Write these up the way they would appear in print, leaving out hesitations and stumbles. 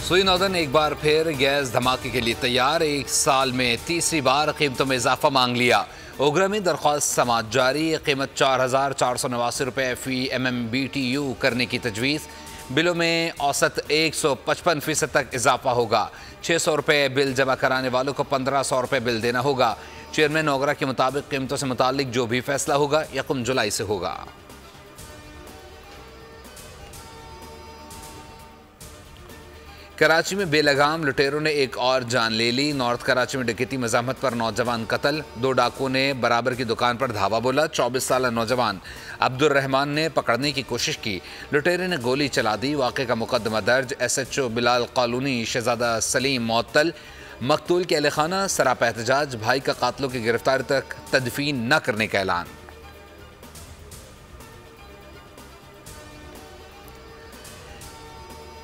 सुई नॉर्दर्न एक बार फिर गैस धमाके के लिए तैयार। एक साल में तीसरी बार कीमतों में इजाफा मांग लिया। ओगरा में दरख्वास्त समात जारी। कीमत 4,489 रुपये फी MMBTU करने की तजवीज़। बिलों में औसत 155% तक इजाफा होगा। 600 रुपये बिल जमा कराने वालों को 1,500 रुपये बिल देना होगा। चेयरमैन ओगरा के मुताबिक कीमतों से मुतालिक जो भी फैसला होगा 1 जुलाई से होगा। कराची में बेलगाम लुटेरों ने एक और जान ले ली। नॉर्थ कराची में डकैती मज़ाहमत पर नौजवान कत्ल। 2 डाकुओं ने बराबर की दुकान पर धावा बोला। 24 साल नौजवान अब्दुल रहमान ने पकड़ने की कोशिश की। लुटेरे ने गोली चला दी। वाक़े का मुकदमा दर्ज। SHO बिलाल कालूनी शहजादा सलीम मुअत्तल। मकतूल के अहल खाना सरापा एहतजाज। भाई का कातलों की गिरफ्तारी तक तदफीन न करने का ऐलान।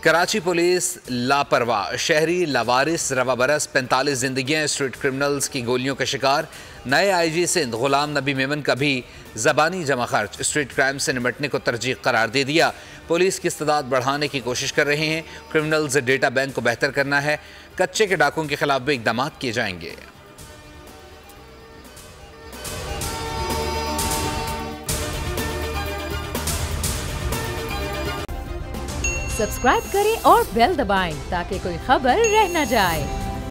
कराची पुलिस लापरवाह। शहरी लावारिस रवा बरस 45 जिंदगियां स्ट्रीट क्रिमिनल्स की गोलियों का शिकार। नए IG सिंध गुलाम नबी मेमन का भी ज़बानी जमा खर्च स्ट्रीट क्राइम से निपटने को तरजीह करार दे दिया। पुलिस की इस्तेदाद बढ़ाने की कोशिश कर रहे हैं। क्रिमिनल्स डेटा बैंक को बेहतर करना है। कच्चे के डाकुओं के खिलाफ भी इकदाम किए जाएंगे। सब्सक्राइब करें और बेल दबाएं ताकि कोई खबर रह न जाए।